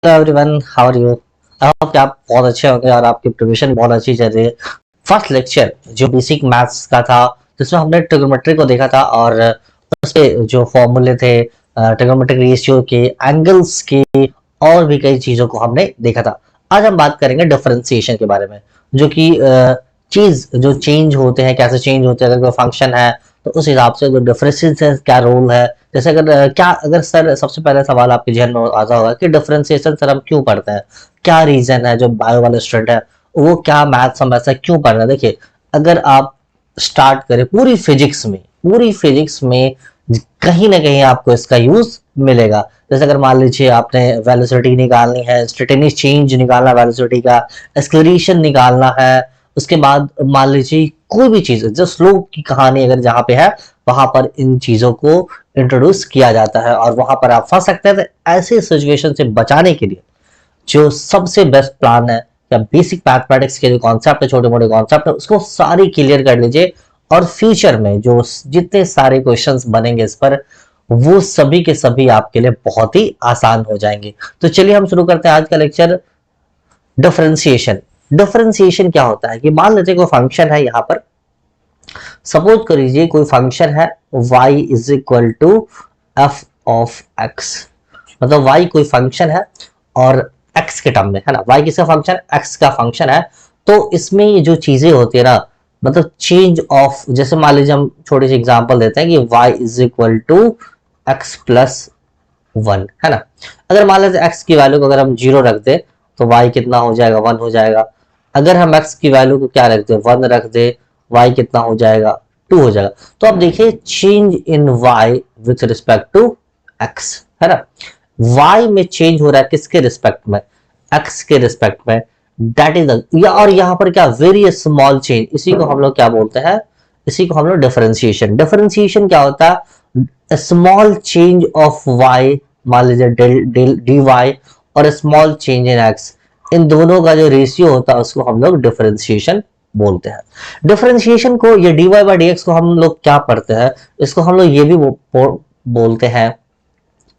Hello everyone, how are you? I hope कि आप बहुत अच्छे होंगे और आपकी प्रिपरेशन बहुत अच्छी चल रही है। फर्स्ट लेक्चर जो बेसिक मैथ्स का था, जिसमें हमने ट्रिग्नोमेट्री को देखा था और उस पे जो फॉर्मूले थे ट्रिग्नोमेट्रिक रेशियो के, एंगल्स के और भी कई चीजों को हमने देखा था। आज हम बात करेंगे डिफरेंशिएशन के बारे में, जो कि चीज जो चेंज होते हैं, कैसे चेंज होते हैं। अगर कोई फंक्शन है तो उस हिसाब से जो डिफरेंशिएशन क्या रोल है। जैसे अगर सर सबसे पहला सवाल आपके जहन में आता होगा कि डिफरेंशिएशन सर हम क्यों पढ़ते हैं, क्या रीजन है। जो बायो वाले स्टूडेंट है वो क्या मैथ्स हम ऐसा क्यों पढ़ रहे हैं। देखिए, अगर आप स्टार्ट करें पूरी फिजिक्स में कहीं ना कहीं आपको इसका यूज मिलेगा। जैसे अगर मान लीजिए आपने वेलोसिटी निकालनी है, इंस्टेंटेनियस चेंज निकालना, वेलोसिटी का एक्सेलरेशन निकालना है, उसके बाद मान लीजिए कोई भी चीज जो स्लोप की कहानी अगर जहां पे है वहां पर इन चीजों को इंट्रोड्यूस किया जाता है और वहां पर आप फंस सकते हैं। तो ऐसे सिचुएशन से बचाने के लिए जो सबसे बेस्ट प्लान है, या बेसिक मैथमेटिक्स के जो कॉन्सेप्ट है, छोटे मोटे कॉन्सेप्ट है, उसको सारी क्लियर कर लीजिए। और फ्यूचर में जो जितने सारे क्वेश्चंस बनेंगे इस पर, वो सभी के सभी आपके लिए बहुत ही आसान हो जाएंगे। तो चलिए हम शुरू करते हैं आज का लेक्चर। डिफरेंशिएशन डिफरेंशिएशन क्या होता है कि मान लेते हैं कोई फंक्शन है, यहाँ पर सपोज करिए कोई फंक्शन है y is equal to F of X. मतलब y कोई फंक्शन है और x के टर्म में है ना, y किसका फंक्शन है, x का फंक्शन है। तो इसमें ये जो चीजें होती है ना, मतलब चेंज ऑफ, जैसे मान लीजिए हम छोटी सी एग्जांपल देते हैं कि y is equal to X plus 1 है ना। अगर मान लेते x की वैल्यू को अगर हम 0 रख दे तो y कितना हो जाएगा, 1 हो जाएगा। अगर हम x की वैल्यू को क्या रख दे, 1 रख दे, y कितना हो जाएगा, 2 हो जाएगा। तो अब देखिए change in y with respect to x है ना। y में चेंज हो रहा है किसके रिस्पेक्ट में, x के रिस्पेक्ट में। दैट इज और यहाँ पर क्या, वेरी स्मॉल चेंज, इसी को हम लोग क्या बोलते हैं, इसी को हम लोग डिफरेंशिएशन। डिफरेंशिएशन क्या होता है, स्मॉल चेंज ऑफ y, मान लीजिए डेल डेल डी वाई, और स्मॉल चेंज इन x, इन दोनों का जो रेशियो होता है उसको हम लोग डिफरेंशिएशन बोलते हैं। डिफरेंशिएशन को, ये dy बाई डी एक्स को हम लोग क्या पढ़ते हैं, इसको हम लोग ये भी बोलते हैं,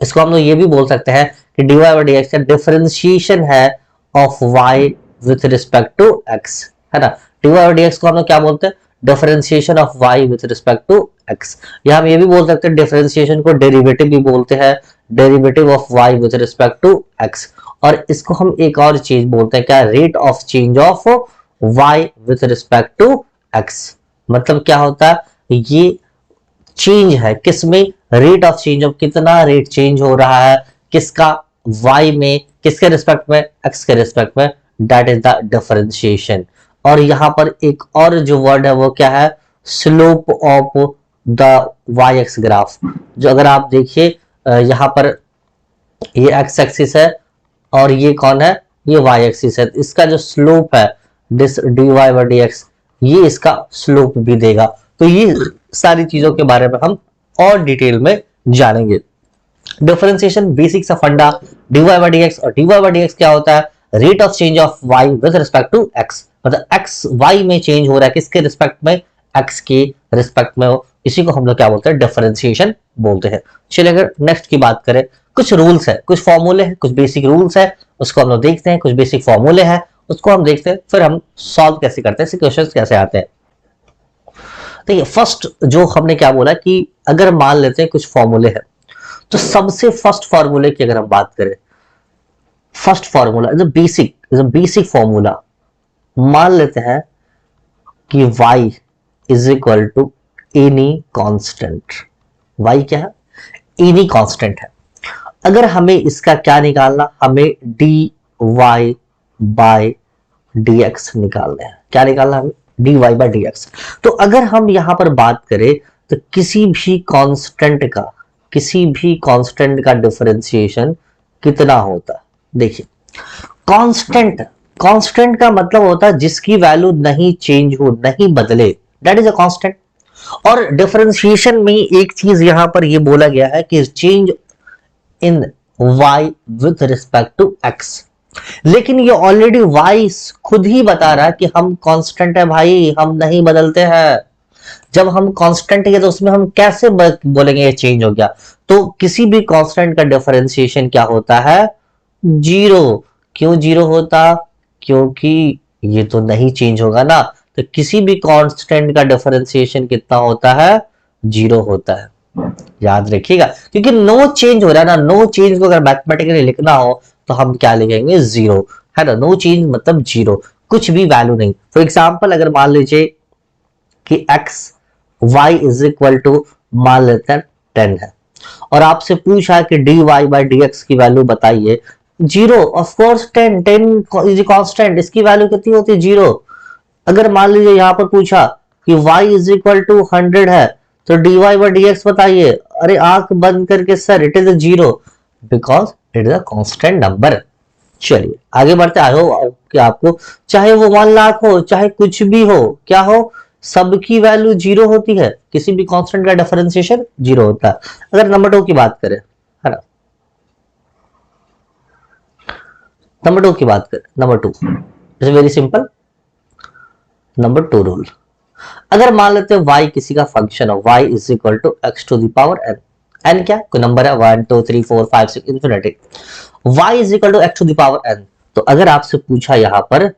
इसको हम लोग ये भी बोल सकते हैं कि dy बाई डी एक्स का डिफरेंशिएशन है of y with respect to x है ना। dy बाई डी एक्स को हम लोग क्या बोलते हैं, differentiation of y with respect to x। या हम ये भी बोल सकते हैं डिफरेंशिएशन को डेरिवेटिव भी बोलते हैं, derivative of y with respect to x। और इसको हम एक और चीज बोलते हैं क्या, rate of change of y with respect to x। मतलब क्या होता है, ये चेंज है किसमें, रेट ऑफ चेंज ऑफ, कितना रेट चेंज हो रहा है किसका, y में, किसके रिस्पेक्ट में, x के रिस्पेक्ट में। That is the differentiation. और यहां पर एक और जो वर्ड है वो क्या है, slope of the y x graph. जो अगर आप देखिए यहां पर ये x एक्सिस है और ये कौन है, ये y एक्सिस है। इसका जो स्लोप है dy बाई dx, ये इसका स्लोप भी देगा। तो ये सारी चीजों के बारे में हम और डिटेल में जानेंगे। डिफरेंशिएशन बेसिक सा फंडा, dy बाई dx, और dy बाई dx क्या होता है, rate of change of y with respect to x। मतलब x y में चेंज हो रहा है किसके रिस्पेक्ट में, x के रिस्पेक्ट में हो। इसी को हम लोग क्या बोलते हैं, डिफरेंशिएशन बोलते हैं। चलिए अगर नेक्स्ट की बात करें, कुछ रूल्स है, कुछ फॉर्मूले हैं, कुछ बेसिक रूल्स है, उसको हम लोग देखते हैं। कुछ बेसिक फॉर्मूले हैं उसको हम देखते हैं, फिर हम सॉल्व कैसे करते हैं, क्वेश्चंस कैसे आते हैं। देखिए फर्स्ट जो हमने क्या बोला कि अगर मान लेते हैं कुछ फॉर्मूले हैं, तो सबसे फर्स्ट फॉर्मूले की अगर हम बात करें, first formula is a basic formula. मान लेते हैं कि y is equal to any constant. y क्या है, एनी कांस्टेंट है। अगर हमें इसका क्या निकालना, हमें dy बाय dx निकालना है। क्या निकालना है हमें, dy बाय dx। तो अगर हम यहां पर बात करें तो किसी भी कांस्टेंट का डिफरेंशिएशन कितना होता है। देखिए कांस्टेंट का मतलब होता है जिसकी वैल्यू नहीं चेंज हो, नहीं बदले, दैट इज अ कांस्टेंट। और डिफरेंशिएशन में एक चीज यहां पर ये बोला गया है कि change in y with respect to x। लेकिन ये ऑलरेडी y खुद ही बता रहा है कि हम कांस्टेंट है भाई, हम नहीं बदलते हैं। जब हम कांस्टेंट है तो उसमें हम कैसे बोलेंगे ये चेंज हो गया। तो किसी भी कांस्टेंट का डिफरेंशिएशन क्या होता है, जीरो। क्यों जीरो होता? क्योंकि ये तो नहीं चेंज होगा ना, तो किसी भी कांस्टेंट का डिफरेंशिएशन कितना होता है? जीरो होता है। याद रखिएगा, क्योंकि नो चेंज हो रहा है ना, नो चेंज को अगर मैथमेटिकली लिखना हो तो हम क्या लिखेंगे? जीरो, है ना। नो चेंज मतलब जीरो, कुछ भी वैल्यू नहीं। फॉर एग्जाम्पल अगर मान लीजिए कि X Y is equal to मान लेते हैं 10 है, और आपसे पूछा कि D Y by D X की वैल्यू बताइए, zero. Of course 10 10 is constant, इसकी वैल्यू कितनी होती है? जीरो। अगर मान लीजिए यहां पर पूछा कि y इज इक्वल टू 100 है, तो dy बाई डी एक्स बताइए। अरे आंख बंद करके sir, it is a zero, because it is a constant number. चलिए आगे बढ़ते। आई होप कि आपको, चाहे वो 1 लाख हो, चाहे कुछ भी हो, क्या हो, सबकी वैल्यू जीरो होती है। किसी भी कांस्टेंट का डिफरेंशिएशन जीरो होता है। अगर नंबर 2 की बात करें, है ना, नंबर 2 की बात करें, number 2 is very simple. Number 2 rule, अगर मान लेते हैं y किसी का फंक्शन हो, y is equal to X to the power n। n क्या? कोई नंबर है, 1 2 3 4 5 6 infinity. y is equal to X to the power n। तो अगर आपसे पूछा, यहां पर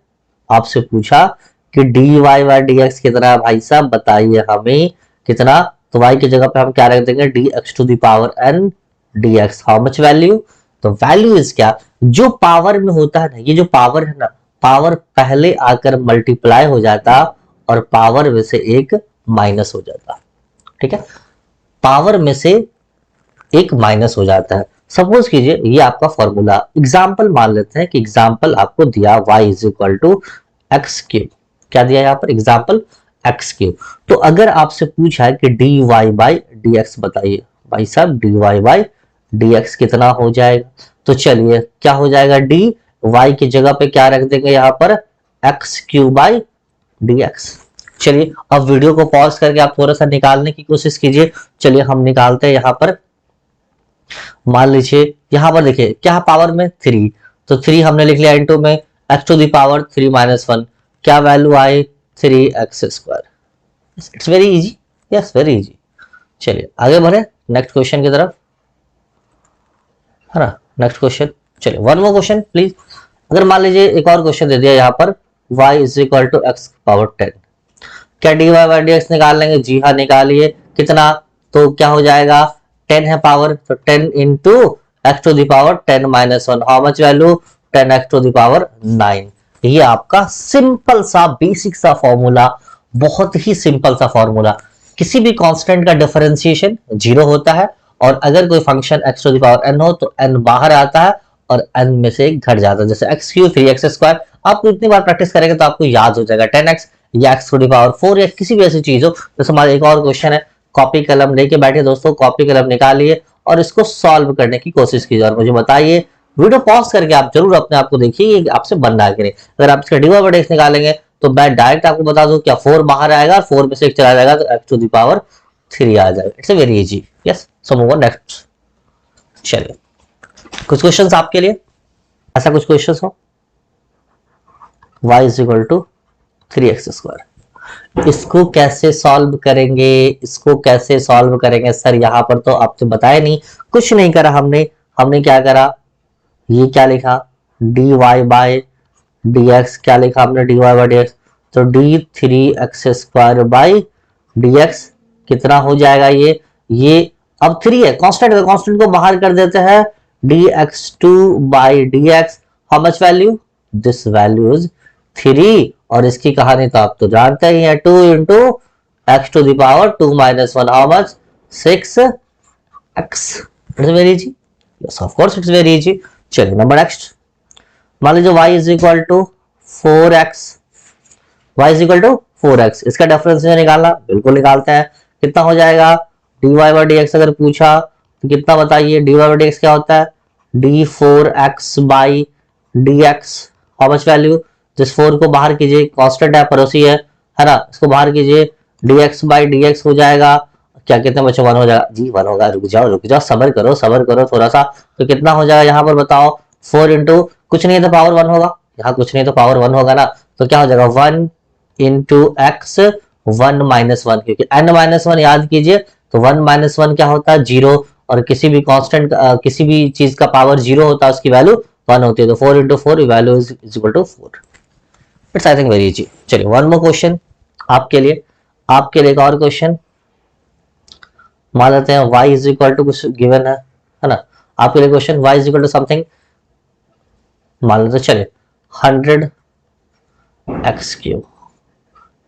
आपसे पूछा कि dy बाई डी एक्स कितना है भाई साहब, बताइए हमें कितना। तो y की जगह पे हम क्या रख देंगे? dx to the power n dx। How much value? तो वैल्यू इज क्या? जो पावर में होता है ना, ये जो पावर है ना, पावर पहले आकर मल्टीप्लाई हो जाता और पावर में से एक माइनस हो जाता। ठीक है, पावर में से एक माइनस हो जाता है। सपोज कीजिए ये आपका फॉर्मूला, एग्जाम्पल मान लेते हैं कि एग्जाम्पल आपको दिया y is equal to X cube. क्या दिया यहाँ पर? Example X cube. तो अगर आपसे पूछा है कि D Y by D X बताइए, भाई साहब D Y by D X कितना हो जाएगा? तो चलिए क्या हो जाएगा? डी वाई की जगह पे क्या रख देंगे यहाँ पर? X cube by D x. चलिए अब वीडियो को पॉज करके आप थोड़ा सा निकालने की कोशिश कीजिए। चलिए हम निकालते हैं। यहाँ पर मान लीजिए, यहां पर देखिए क्या पावर में 3, तो 3 हमने लिख लिया इनटू में X to the power 3 minus 1, क्या वैल्यू आई? 3x square. It's very easy, yes very easy. चलिए आगे बढ़े नेक्स्ट क्वेश्चन की तरफ, है ना। नेक्स्ट क्वेश्चन, चलिए वन मोर क्वेश्चन प्लीज। अगर मान लीजिए एक और क्वेश्चन दे दिया यहाँ पर, y is equal to X power 10। क्या D Y by D X निकाल लेंगे? जी हाँ निकालिए। कितना? तो क्या हो जाएगा? 10 है पावर, तो 10 into X to the power 10 minus 1। How much value? 10 X to the power 9। ये आपका सिंपल सा बेसिक सा फॉर्मूला, बहुत ही सिंपल सा फॉर्मूला। किसी भी कांस्टेंट का डिफरेंशिएशन जीरो होता है, और अगर कोई function X to the power n हो तो n बाहर आता है और n में से घट जाता है। जैसे एक्स क्यूब 3x स्क्वायर, आपको इतनी बार प्रैक्टिस करेंगे तो आपको याद हो जाएगा। 10x या एक्स टू द पावर 4 या किसी भी ऐसी चीज हो। जैसे हमारा एक और क्वेश्चन है, कॉपी कलम लेके बैठे दोस्तों, कॉपी कलम निकालिए और इसको सॉल्व करने की कोशिश कीजिए और मुझे बताइए। वीडियो पॉज करके आप जरूर अपने आप को देखिए आपसे बन रहा है कि नहीं। अगर आप इसका डिवाइड बाय एक्स निकालेंगे तो मैं डायरेक्ट आपको बता दूं, क्या 4 बाहर आएगा, 4 में से एक चला जाएगा, तो एक्स टू द पावर 3 आ जाएगा। It's very easy, yes. So move on next. चलिए कुछ क्वेश्चंस आपके लिए, ऐसा कुछ क्वेश्चंस हो। y is equal to 3x square, इसको कैसे सॉल्व करेंगे? इसको कैसे सॉल्व करेंगे सर? यहाँ पर तो आपसे बताया नहीं, कुछ नहीं करा हमने। हमने क्या करा? ये क्या लिखा? dy by dx। क्या लिखा हमने? dy by dx। तो d3x स्क्वायर बाय dx कितना हो जाएगा? ये अब 3 है, कांस्टेंट है, कांस्टेंट को बाहर कर देते हैं। dx2 by dx, how much value? This value is 3। और इसकी कहानी तो आप तो जानते ही हैं, 2 into X to the power 2 minus 1, how much? 6x। It's very easy, yes of course it's very easy. चलिए नंबर नेक्स्ट। मान लीजिए y is equal to 4x, y is equal to 4x। इसका डिफरेंस निकालना, बिल्कुल निकालते हैं। कितना हो जाएगा? dy बाई dx अगर पूछा तो कितना बताइए? dy बाई dx क्या होता है? d4x by dx, how much value? जिस 4 को बाहर कीजिए, कांस्टेंट है, पड़ोसी है ना, इसको बाहर कीजिए, dx बाई dx हो जाएगा। क्या कितने बच्चे? 1 हो जाएगा जी, 1 होगा। रुक जाओ, सबर करो थोड़ा सा। तो कितना हो जाएगा यहाँ पर बताओ? 4 इंटू कुछ नहीं है तो पावर 1 होगा, यहाँ कुछ नहीं तो पावर 1 होगा ना। तो क्या हो जाएगा? 1 इंटू एक्स 1 माइनस 1, क्योंकि n माइनस 1 याद कीजिए, तो 1 माइनस 1 क्या होता है? 0। और किसी भी कांस्टेंट, किसी भी चीज का पावर 0 होता है, उसकी वैल्यू 1 होती है, तो 4 into 4 value is equal to 4। It's I think very easy. चलिए वन मोर क्वेश्चन आपके लिए एक और क्वेश्चन। मान लेते हैं y इज इक्वल टू कुछ गिवन है ना, आपके लिए question y is equal to something, मान लेते चलिए 100 एक्स क्यूब।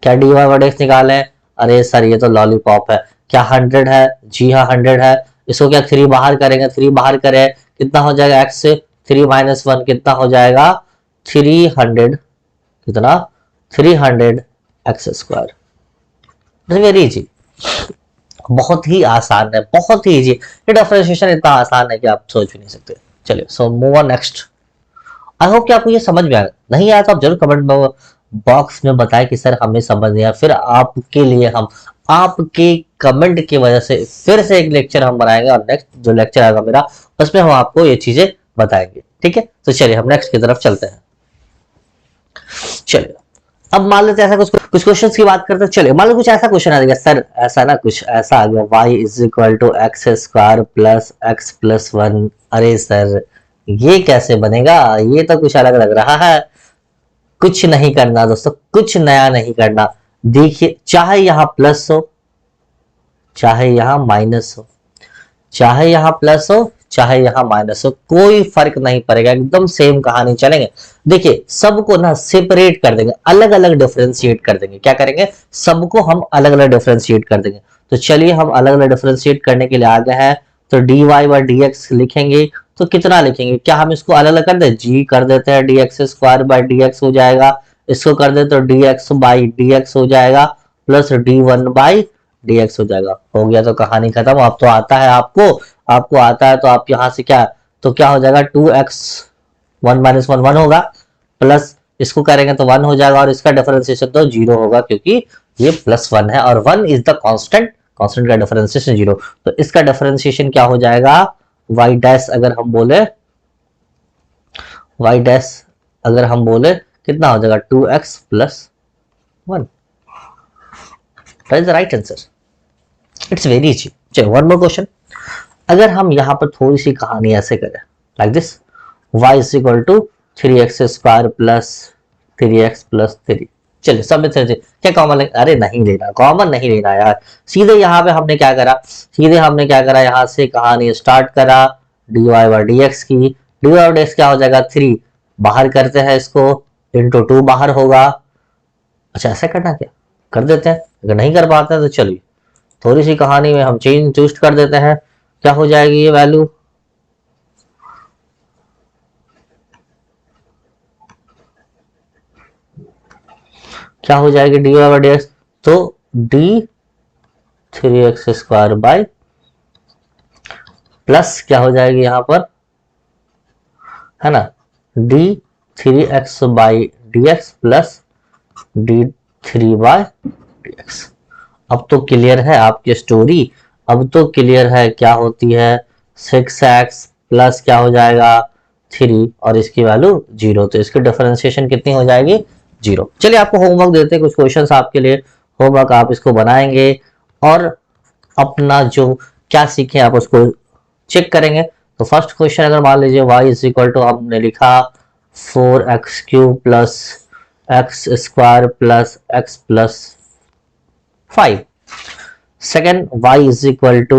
क्या डी वाई बाई एक्स निकालें? अरे सर ये तो लॉलीपॉप है। क्या 100 है? जी हाँ 100 है। इसको क्या 3 बाहर करेंगे, 3 बाहर करें कितना हो जाएगा, x से 3 माइनस 1 कितना हो जाएगा 300, कितना 300 एक्स स्क्वायर। वेरी इजी, बहुत ही आसान है, बहुत ही इजी। ये डिफरेंशिएशन इतना आसान है कि आप सोच भी नहीं सकते। चलिए so move on next. I hope कि आपको ये समझ में आया, नहीं आया तो आप जरूर कमेंट बॉक्स में बताएं कि सर हमें समझ नहीं आया। फिर आपके लिए हम आपके कमेंट की वजह से फिर से एक लेक्चर हम बनाएंगे, और नेक्स्ट जो लेक्चर आएगा मेरा उसमें हम आपको ये चीजें बताएंगे। ठीक है, तो चलिए हम नेक्स्ट की तरफ चलते हैं। चलिए अब मान लेते हैं ऐसा कुछ क्वेश्चंस की बात करते हैं। चलिए मान लो कुछ ऐसा क्वेश्चन आ गया सर, ऐसा ना कुछ ऐसा आ गया y is equal to x square plus x plus 1। अरे सर ये कैसे बनेगा, ये तो कुछ अलग लग रहा है। कुछ नहीं करना दोस्तों, कुछ नया नहीं करना। देखिए चाहे यहां प्लस हो चाहे यहां माइनस हो, चाहे यहां प्लस हो चाहे यहां माइनस हो, कोई फर्क नहीं पड़ेगा, एकदम सेम कहानी चलेंगे। देखिए सबको ना सेपरेट कर देंगे, अलग अलग डिफरेंशिएट कर देंगे। क्या करेंगे, सबको हम अलग अलग डिफरेंशिएट कर देंगे। तो चलिए हम अलग अलग डिफरेंशिएट करने के लिए आ गए हैं। तो d Y by D x लिखेंगे तो कितना लिखेंगे, क्या हम इसको अलग अलग कर दे, जी कर देते हैं, D x square by D x हो जाएगा। इसको कर दे तो D x by D x हो जाएगा, plus D one by D x हो जाएगा। हो गया तो कहानी खत्म। अब तो आता है आपको आता है तो आप यहां से क्या, तो क्या हो जाएगा 2x 1 माइनस 1 1 होगा, प्लस इसको करेंगे तो 1 हो जाएगा, और इसका डिफरेंशिएशन तो 0 होगा क्योंकि ये प्लस 1 है, और 1 इज द कांस्टेंट, कांस्टेंट का डिफरेंशिएशन 0। तो इसका डिफरेंशिएशन क्या हो जाएगा y डैश, अगर हम बोले y डैश अगर हम बोले कितना हो जाएगा 2x plus 1। That is the right answer. It's very easy. चलो वन मोर क्वेश्चन। अगर हम यहाँ पर थोड़ी सी कहानी ऐसे करें like this, y is equal to 3x square plus 3x plus 3। चलिए सब में से क्या कॉमन, अरे नहीं लेना, कॉमन नहीं लेना यार। सीधे यहाँ पे हमने क्या करा, यहाँ से कहानी स्टार्ट करा dy बाई dx की। dy बाई dx क्या हो जाएगा 3, बाहर करते हैं इसको, इंटू 2 बाहर होगा। अच्छा ऐसा करना, क्या कर देते हैं, अगर नहीं कर पाते हैं तो चलिए थोड़ी सी कहानी में हम चेंज ट्विस्ट कर देते हैं। क्या हो जाएगी ये वैल्यू, क्या हो जाएगी d Y by D x, तो d 3x square by plus क्या हो जाएगी यहां पर, है ना, d 3x by D x plus d 3 by D x. अब तो क्लियर है आपकी स्टोरी, अब तो क्लियर है क्या होती है 6x प्लस क्या हो जाएगा 3, और इसकी वैल्यू 0, तो इसकी डिफरेंशिएशन कितनी हो जाएगी 0। चलिए आपको होमवर्क देते हैं, कुछ क्वेश्चंस आपके लिए होमवर्क, आप इसको बनाएंगे और अपना जो क्या सीखे आप उसको चेक करेंगे। तो फर्स्ट क्वेश्चन अगर मान लीजिए y इज इक्वल टू हमने लिखा 4x cube plus x square plus x plus 5। Second y is equal to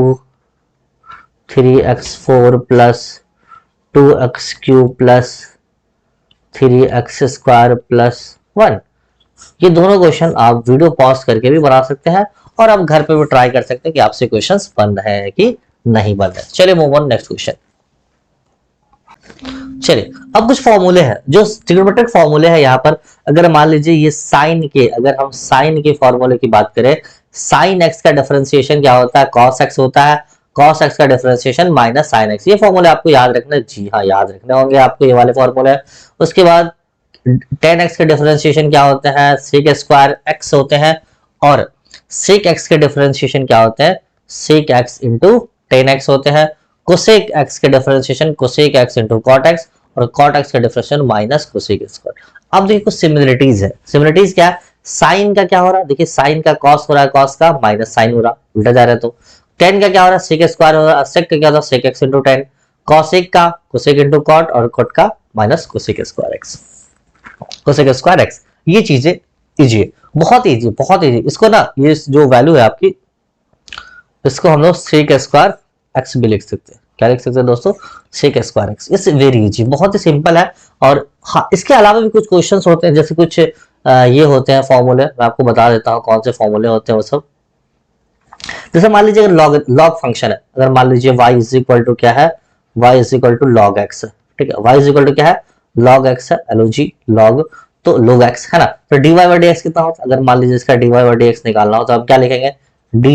3x4 plus 2x cube plus 3x square plus 1। ये दोनों क्वेश्चन आप वीडियो पॉज करके भी बना सकते हैं, और आप घर पे भी ट्राई कर सकते हैं कि आपसे क्वेश्चंस बन रहे हैं कि नहीं बन रहे। चलिए मूव ऑन नेक्स्ट क्वेश्चन। चलिए अब कुछ फॉर्मूले हैं जो ट्रिग्नोमेट्रिक फॉर्मूले हैं यहाँ पर। अगर मान लीजिए ये साइन के, अगर हम साइन के फॉर्मूले की बात करें, साइन एक्स का डिफरेंशिएशन क्या होता है, कॉस एक्स होता है, कॉस एक्स का डिफरेंशिएशन माइनस साइन एक्स। ये फॉर्मूले आपको याद रखना, जी हाँ याद रखने होंगे आपको ये वाले फॉर्मूले। उसके बाद टेन एक्स के डिफरेंशिएशन क्या होते हैं, सेक स्क्वायर एक्स होते हैं, और सेक एक्स के डिफरेंशिएशन क्या होते हैं, sec x into tan x होते हैं। कोसेक एक्स के differentiation cosec x into cot x, और कॉट एक्स का डिफरेंशिएशन माइनस कोसेक स्क्वायर। अब देखिए कुछ सिमिलरिटीज है। सिमिलरिटीज क्या है, साइन का क्या हो रहा है, देखिए साइन का कॉस हो रहा है, कॉस का माइनस साइन हो रहा, उल्टा जा रहा है। तो टेन का क्या हो रहा है, सेक स्क्वायर हो रहा है, सेक का क्या होता है sec x into tan, cosec का कोसेक इंटू कॉट, और कॉट का minus cosec square x, cosec square x. ये चीजें इजी है, बहुत इजी, बहुत इजी। इसको ना, ये जो वैल्यू है आपकी, इसको हम लोग सेक स्क्वायर एक्स भी लिख सकते हैं। क्या लिख सकते हैं दोस्तों? Sec square x. It's very easy, बहुत ही सिंपल है। और हाँ, इसके अलावा भी कुछ क्वेश्चंस होते हैं, जैसे कुछ ये होते हैं फॉर्मूले, मैं आपको बता देता हूँ कौन से फॉर्मूले होते हैं वो सब। जैसे मान लीजिए लॉग लॉग फंक्शन है, अगर मान लीजिए y इज इक्वल टू क्या है, y is equal to log x है, ठीक है, y इज इक्वल टू क्या है, लॉग एक्स है, एलओजी लॉग, तो log x है ना, तो dy बाई dx कितना होता है? अगर मान लीजिए इसका dy बाई dx निकालना हो तो आप क्या लिखेंगे, d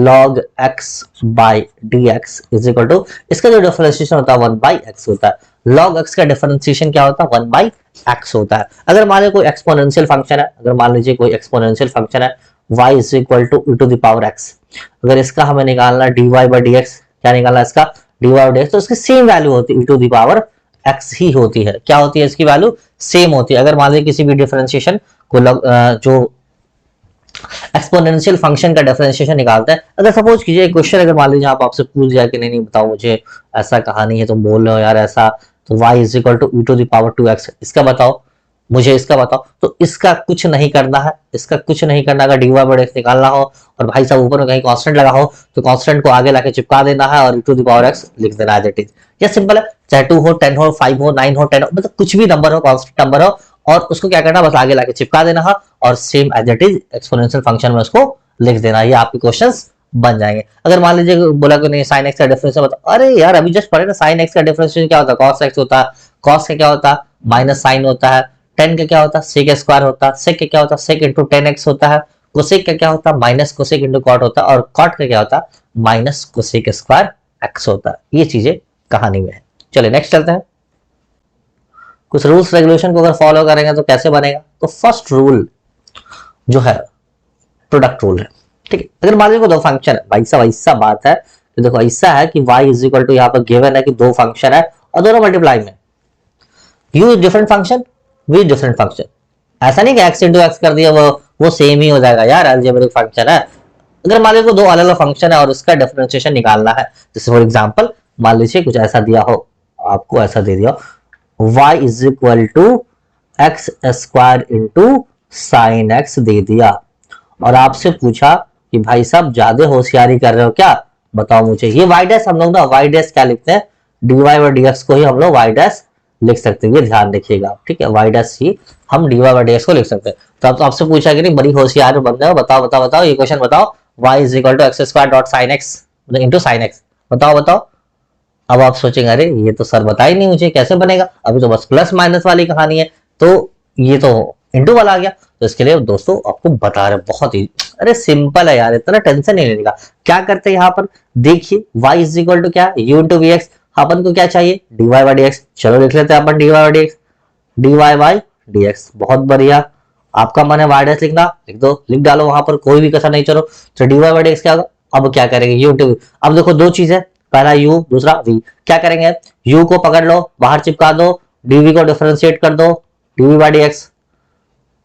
log x by dx is equal to, इसका जो डिफरेंशिएशन होता है 1 बाई x होता है। log x का डिफरेंशिएशन क्या होता है? 1 बाई x होता है। अगर मान लीजिए कोई एक्सपोनेंशियल फंक्शन है, अगर मान लीजिए कोई एक्सपोनेंशियल फंक्शन है y is equal to e to the power x, अगर इसका हमें निकालना dy बाई dx, क्या निकालना इसका, dy बाई dx, तो इसकी सेम वैल्यू होती है e to the power x ही होती है। क्या होती है इसकी वैल्यू? सेम होती है। अगर मान लीजिए किसी भी डिफरेंशिएशन को जो एक्सपोनेंशियल फंक्शन का डिफरेंशिएशन निकालते हैं, अगर सपोज कीजिए क्वेश्चन अगर मान लीजिए आप आपसे पूछ जाए कि नहीं नहीं बताओ मुझे ऐसा कहानी है, तुम बोल रहे हो यार ऐसा, तो y is equal to e to the power 2x, इसका बताओ मुझे, इसका बताओ, तो इसका कुछ नहीं करना है, इसका कुछ नहीं करना। अगर dy बाई dx निकालना हो और भाई साहब ऊपर में कहीं कांस्टेंट लगा हो तो कांस्टेंट को आगे लाके चिपका देना है और e to the power x लिख देना है। दैट इज, ये सिंपल है। चाहे 2 हो, 10 हो, 5 हो, 9 हो, 10 हो, मतलब कुछ भी नंबर हो, कांस्टेंट नंबर हो, और उसको क्या करना, बस आगे लाके चिपका देना है और same as it is exponential function में उसको लिख देना। ये आपके क्वेश्चंस बन जाएंगे। अगर मान लीजिए बोला कि नहीं साइन एक्स का डिफरेंशियल बताओ, अरे यार अभी जस्ट पढ़े ना, साइन एक्स का डिफरेंशियल क्या होता है, कॉस एक्स होता है, कॉस का क्या होता है, माइनस साइन होता है, टेन का क्या होता है, सेक स्क्वायर होता है, सेक का क्या होता है, सेक इंटू 10x होता है, कोसेक का क्या होता है, माइनस कोसेक इंटू कॉट होता है, और कॉट का क्या होता है, माइनस कोसेक स्क्वायर एक्स होता है। ये चीजें कहानी में है। चलिए नेक्स्ट चलते हैं। कुछ रूल्स रेगुलेशन को अगर फॉलो करेंगे तो कैसे बनेगा, तो फर्स्ट रूल जो है प्रोडक्ट रूल है, ठीक है। अगर मान लीजिए दो फंक्शन है, भाई साहब ऐसा बात है, तो देखो ऐसा है कि y इज इक्वल टू, यहाँ पर गिवन है कि दो फंक्शन है और दोनों मल्टीप्लाई में, u different function v different function, ऐसा नहीं कि x इंटू एक्स कर दिया वो सेम ही हो जाएगा यार, अलजेब्रिक फंक्शन है। अगर मान लीजिए दो अलग अलग फंक्शन है और उसका डिफरेंशिएशन निकालना है, जैसे फॉर एग्जांपल मान लीजिए कुछ ऐसा दिया हो, आपको ऐसा दे दिया y is equal to x square into sine x दे दिया, और आपसे पूछा कि भाई साहब ज्यादा होशियारी कर रहे हो क्या, बताओ मुझे। ये y डैश हम लोग ना y डैश क्या लिखते हैं, dy और dx को ही हम लोग y डैश लिख सकते हैं, ये ध्यान रखिएगा, ठीक है। y डैश ही हम dy और dx को लिख सकते हैं। तो अब तो आपसे पूछा कि नहीं बड़ी होशियार बन गए हो, बताओ बताओ बताओ ये क्वेश्चन बताओ, y is equal to x square dot sine x मतलब इंटू साइन एक्स, बताओ बताओ। अब आप सोचेंगे अरे ये तो सर बता ही नहीं मुझे, कैसे बनेगा, अभी तो बस प्लस माइनस वाली कहानी है, तो ये तो इंटू वाला आ गया। तो इसके लिए दोस्तों आपको बता रहे बहुत ही, अरे सिंपल है यार, इतना टेंशन नहीं लेने का। क्या करते हैं यहाँ पर देखिए, y इज इक्वल टू क्या, u इंटू वी एक्स, अपन को क्या चाहिए, dy बाई dx, चलो लिख लेते हैं अपन dy by dx, dy by dx, बहुत बढ़िया। आपका मन है y डैश लिखना, लिख दो, लिख डालो वहां पर, कोई भी कसर नहीं। चलो तो dy बाई dx क्या होगा, अब क्या करेंगे u इंटू v, अब देखो दो चीज है, पहला u दूसरा v, क्या करेंगे, u को पकड़ लो बाहर चिपका दो, dv को डिफरेंशिएट कर दो, dv बाई dx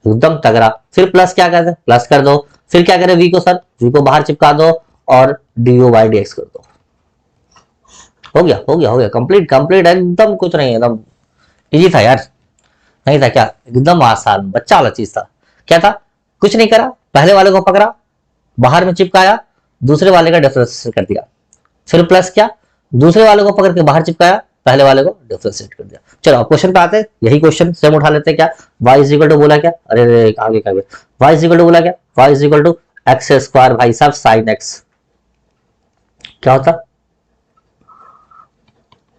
एकदम तगड़ा, फिर प्लस क्या करते हैं, प्लस कर दो, फिर क्या करें v को, सर v को बाहर चिपका दो और du बाई dx कर दो, हो गया हो गया हो गया, कंप्लीट कंप्लीट, एकदम कुछ नहीं, एकदम इजी था यार, नहीं था क्या, एकदम आसान बच्चा वाला चीज था। क्या था, कुछ नहीं करा, पहले वाले को पकड़ा बाहर में चिपकाया, दूसरे वाले का डिफरेंशिएट कर दिया, फिर प्लस क्या, दूसरे वाले को पकड़ के बाहर चिपकाया, पहले वाले को डिफरेंशिएट कर दिया। चलो अब क्वेश्चन पे आते हैं, यही क्वेश्चन सेम उठा लेते हैं। क्या y इज इक्वल टू बोला क्या, अरे आगे क्या y इज इक्वल टू बोला क्या, y is equal to x square भाई साहब साइन एक्स, क्या होता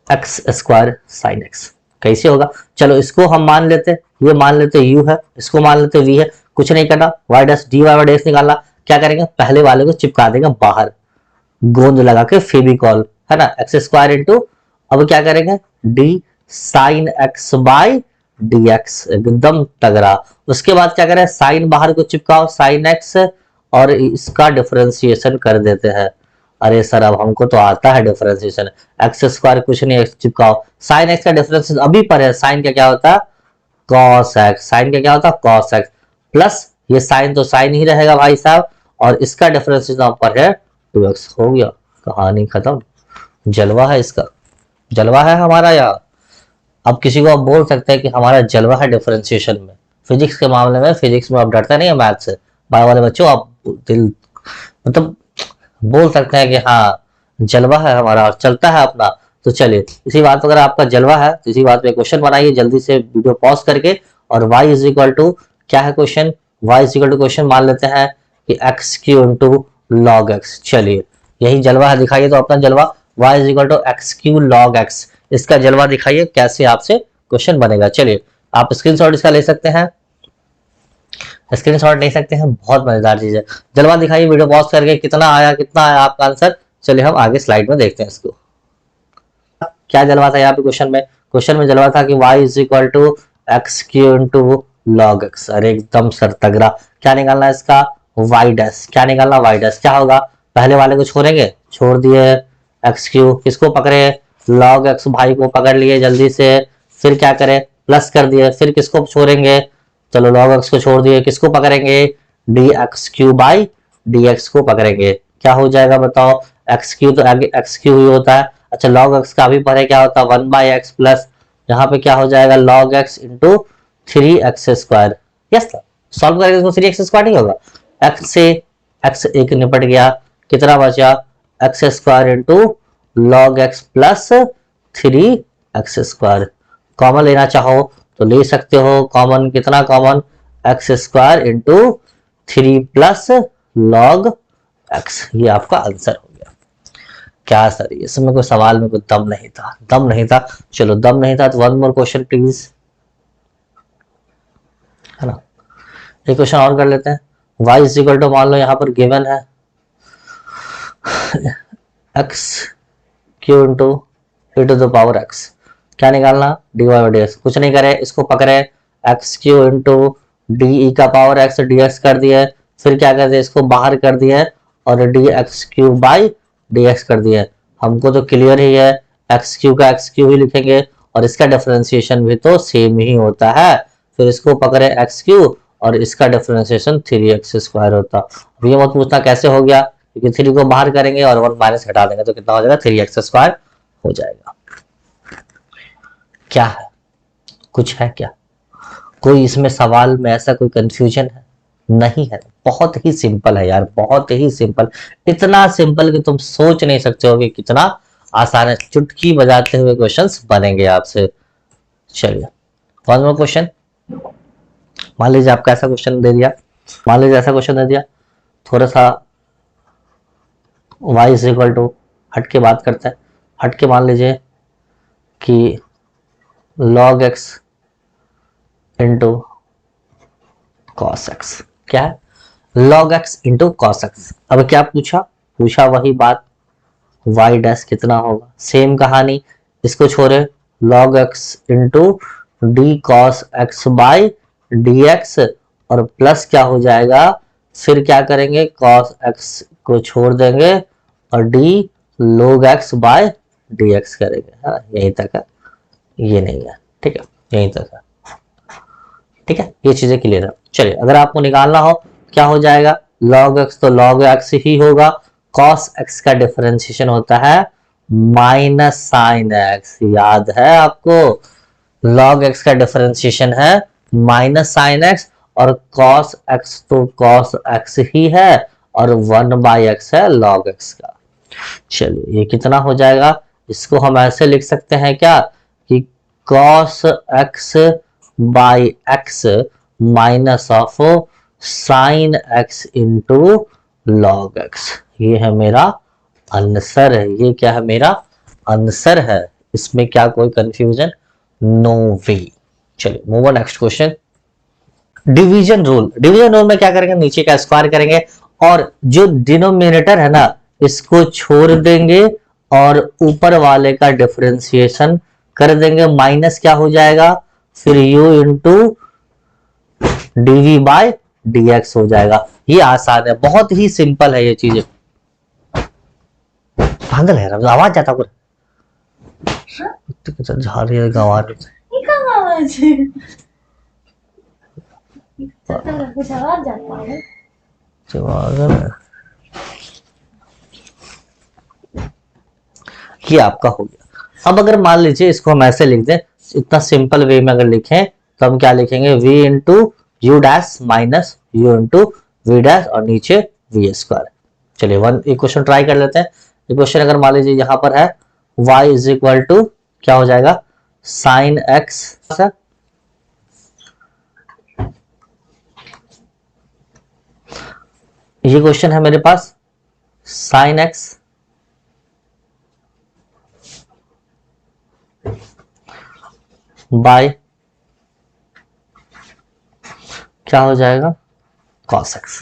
एक्स स्क्वायर साइन एक्स, कैसे होगा, चलो इसको हम मान लेते, ये मान लेते u है, इसको मान लेते v है, कुछ नहीं करना, y dash dy by dx निकालना, क्या करेंगे, पहले वाले को चिपका देंगे बाहर, गोंद लगा के फेविकॉल, है ना, एक्स स्क्वायर इंटू, अब क्या करेंगे D sine x by D x, एकदम तगड़ा। उसके बाद क्या करें, साइन बाहर को चिपकाओ साइन एक्स और इसका डिफरेंशिएशन कर देते हैं। अरे सर अब हमको तो आता है डिफरेंशिएशन, एक्स स्क्वायर कुछ नहीं चिपकाओ, साइन एक्स का डिफरेंशिएशन अभी पर है, साइन का क्या होता है कॉस एक्स, साइन का क्या होता है कॉस एक्स, प्लस ये साइन तो साइन ही रहेगा भाई साहब, और इसका डिफरेंशिएशन पर है 2x, हो गया कहानी खत्म, जलवा है इसका, जलवा है हमारा यार। अब किसी को आप बोल सकते हैं कि हमारा जलवा है डिफरेंशिएशन में, फिजिक्स के मामले में, फिजिक्स में आप डरते नहीं है मैथ से, बायो वाले बच्चों आप दिल मतलब बोल सकते हैं कि हाँ जलवा है हमारा और चलता है अपना। तो चलिए इसी बात पर, अगर आपका जलवा है तो इसी बात पे क्वेश्चन बनाइए जल्दी से वीडियो पॉज करके। और y इज इक्वल टू क्या है question, y is equal to question मान लेते हैं कि x cube into log x. चलिए यही जलवा है, दिखाइए तो अपना जलवा, y is equal to x cube log x, इसका जलवा दिखाइए कैसे आपसे क्वेश्चन बनेगा। चलिए आप स्क्रीनशॉट इसका ले सकते हैं, स्क्रीनशॉट ले सकते हैं, बहुत मजेदार चीज है। जलवा दिखाइए वीडियो पॉज करके, कितना आया आपका आंसर। चलिए हम आगे स्लाइड में देखते हैं इसको। क्या जलवा था यहाँ पे क्वेश्चन में, क्वेश्चन में जलवा था कि y is equal to x cube into log x. अरे एकदम सर तगड़ा। क्या निकालना है इसका, y डैश। क्या निकालना, y डैश। क्या होगा, पहले वाले को छोड़ेंगे, छोड़ दिए एक्स क्यू, किसको पकड़े लॉग एक्स भाई को पकड़ लिए जल्दी से, फिर क्या करें प्लस कर दिए, फिर किसको छोड़ेंगे, चलो log x को छोड़ दिए, किसको पकड़ेंगे D x Q by D x को पकड़ेंगे। क्या हो जाएगा बताओ, एक्स क्यू तो आगे एक्स क्यू ही होता है। अच्छा log x का भी पढ़े क्या होता है, 1 बाई एक्स प्लस, यहाँ पे क्या हो जाएगा log x into 3x square. Yes solve करेंगे तो 3x स्क्वायर नहीं होगा, x से x एक निपट गया, कितना बचा x square into log x plus 3x square. Common लेना चाहो तो ले सकते हो, कॉमन कितना common, x square into 3 plus log x. ये आपका आंसर हो गया। क्या सर इसमें कोई सवाल में कोई दम नहीं था, दम नहीं था। चलो दम नहीं था तो वन मोर क्वेश्चन प्लीज, है ना। एक क्वेश्चन और कर लेते हैं। y इज इक्वल टू मान लो यहाँ पर गिवन है x cube into e to the power x। क्या निकालना, dy बाई डी एक्स। कुछ नहीं करे, इसको पकड़े x cube into D E का पावर एक्स डी एक्स कर दिया, फिर क्या कर दिया इसको बाहर कर दिया और D x Q by D x कर दिया। हमको तो क्लियर ही है, एक्स क्यू का एक्स क्यू ही लिखेंगे और इसका डिफरेंशिएशन भी तो सेम ही होता है। फिर इसको पकड़े एक्स क्यू और इसका डिफरेंशिएशन 3x स्क्वायर होता। अब ये मत पूछना कैसे हो गया, क्योंकि 3 को बाहर करेंगे और 1 माइनस हटा देंगे तो कितना हो जाएगा 3x स्क्वायर हो जाएगा। क्या है, कुछ है क्या, कोई इसमें सवाल में ऐसा कोई कंफ्यूजन है, नहीं है। बहुत ही सिंपल है यार, बहुत ही सिंपल, इतना सिंपल कि तुम सोच नहीं सकते हो कि कितना आसान है। चुटकी बजाते हुए क्वेश्चंस बनेंगे आपसे। चलिए वन मोर क्वेश्चन। मान लीजिए आपका ऐसा क्वेश्चन दे दिया, मान लीजिए ऐसा क्वेश्चन दे दिया, थोड़ा सा y इज इक्वल टू, हट के बात करते हैं, हट के मान लीजिए कि log x into cos x. क्या है, log x into cos x. अब क्या पूछा, पूछा वही बात, y डैश कितना होगा, सेम कहानी, इसको छोड़े log x into D cos x by D x और प्लस क्या हो जाएगा, फिर क्या करेंगे cos x को छोड़ देंगे और d log x by dx करेंगे। हाँ यहीं तक है, ये नहीं है, ठीक है यहीं तक है, ठीक है ये चीजें क्लियर है। चलिए अगर आपको निकालना हो क्या हो जाएगा, log x तो log x ही होगा, cos x का डिफरेंशिएशन होता है माइनस साइन x, याद है आपको, log x का डिफरेंशिएशन है माइनस साइन x और cos x तो cos x ही है और 1 बाई एक्स है log x का। चलिए ये कितना हो जाएगा, इसको हम ऐसे लिख सकते हैं क्या कि cos x by x minus of sine x into log x। ये है मेरा आंसर है, ये क्या है मेरा आंसर है, इसमें क्या कोई कंफ्यूजन, नो वे। चलिए move on next question. Division rule, division rule में क्या करेंगे, नीचे का स्क्वायर करेंगे और जो डिनोमिनेटर है ना इसको छोड़ देंगे और ऊपर वाले का डिफरेंशिएशन कर देंगे, माइनस क्या हो जाएगा फिर u into d v by dx हो जाएगा। ये आसान है, बहुत ही सिंपल है ये चीजें। पागल है आवाज जाता कुछ झाड़ रही है गंवार ये आपका हो गया। अब अगर मान लीजिए इसको हम ऐसे लिख दें इतना सिंपल वे में अगर लिखें तो हम क्या लिखेंगे, v into u dash minus u into v dash और नीचे वी स्क्वायर। चलिए एक क्वेश्चन ट्राई कर लेते हैं। ये क्वेश्चन अगर मान लीजिए यहाँ पर है y इज इक्वल टू क्या हो जाएगा, साइन एक्स। ये क्वेश्चन है मेरे पास साइन एक्स बाय क्या हो जाएगा, cos x।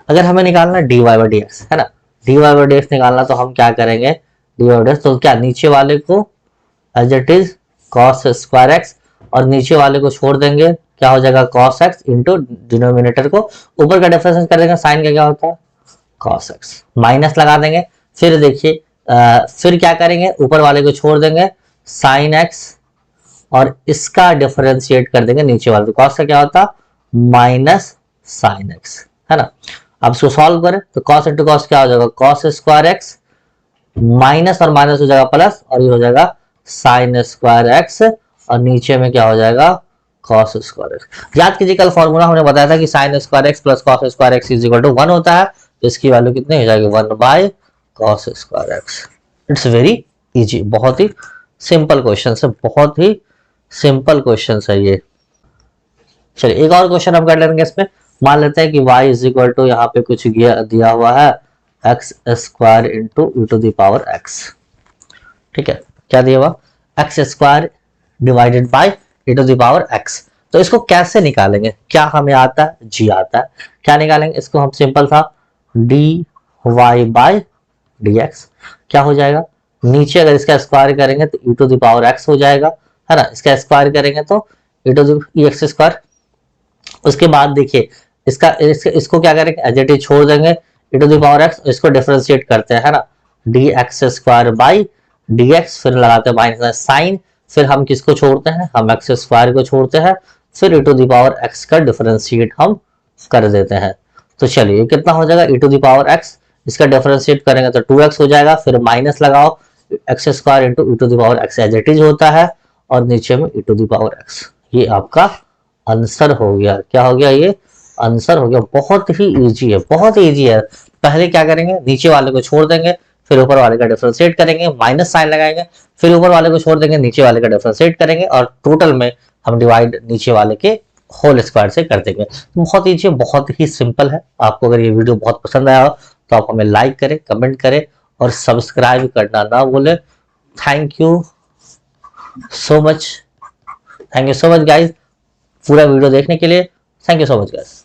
अगर हमें निकालना dy बाई डी एक्स है ना, dy बाई डी एक्स निकालना तो हम क्या करेंगे, dy बाई डी एक्स तो क्या नीचे वाले को as it is cos square x और नीचे वाले को छोड़ देंगे, क्या हो जाएगा cos x इंटू डिनोमिनेटर को ऊपर का डिफरेंस कर देंगे, साइन का क्या होता है cos x, माइनस लगा देंगे। फिर देखिए फिर क्या करेंगे, ऊपर वाले को छोड़ देंगे साइन x और इसका डिफरेंशिएट कर देंगे नीचे वाले, cos का क्या होता माइनस साइन x है ना। अब इसको सॉल्व करें तो cos इंटू कॉस क्या हो जाएगा, cos स्क्वायर एक्स माइनस और माइनस हो जाएगा प्लस और ये हो जाएगा साइन स्क्वायर एक्स और नीचे में क्या हो जाएगा cos स्क्वायर एक्स। याद कीजिए कल फॉर्मूला हमने बताया था कि sine square x plus cos square x is equal to 1 होता है, तो इसकी वैल्यू कितनी हो जाएगी 1 by cos square x. It's very easy, बहुत ही सिंपल क्वेश्चन है, बहुत ही सिंपल क्वेश्चन है ये। चलिए एक और क्वेश्चन हम कर लेंगे इसमें। मान लेते हैं कि y इज इक्वल टू यहाँ पे कुछ दिया हुआ है x square into e to the power x. ठीक है, क्या दिया हुआ x square divided by e to the power x. तो इसको कैसे निकालेंगे, क्या हमें आता है, जी आता है। क्या निकालेंगे इसको हम, सिंपल था d y by d x. क्या हो जाएगा, नीचे अगर इसका स्क्वायर करेंगे तो e to the power x हो जाएगा है ना, इसका स्क्वायर करेंगे तो e to the x square. उसके बाद देखिए इसको क्या करेंगे, एज इट इज छोड़ देंगे e to the power x, इसको डिफरेंशिएट करते हैं है ना, d x square by D x, फिर लगाते हैं माइनस साइन, फिर हम किसको छोड़ते हैं, हम एक्स स्क्वायर को छोड़ते हैं, फिर e to the power x का डिफरेंशिएट हम कर देते हैं। तो चलिए कितना हो जाएगा e to the power x, इसका डिफरेंशिएट करेंगे तो 2x हो जाएगा, फिर माइनस लगाओ x square into e to the power x as it is होता है और नीचे में e to the power x। ये आपका आंसर हो गया। क्या हो गया, ये आंसर हो गया। बहुत ही इजी है, बहुत ही इजी है। पहले क्या करेंगे, नीचे वाले को छोड़ देंगे, फिर ऊपर वाले का डिफरेंशिएट करेंगे, माइनस साइन लगाएंगे, फिर ऊपर वाले को छोड़ देंगे, नीचे वाले का डिफरेंशिएट करेंगे और टोटल में हम डिवाइड नीचे वाले के होल स्क्वायर से कर देंगे। बहुत इजी, बहुत ही सिंपल है। आपको अगर ये वीडियो बहुत पसंद आया हो तो आप हमें लाइक करें, कमेंट करें और सब्सक्राइब करना ना भूलें। Thank you so much, thank you so much guys पूरा वीडियो देखने के लिए। Thank you so much guys.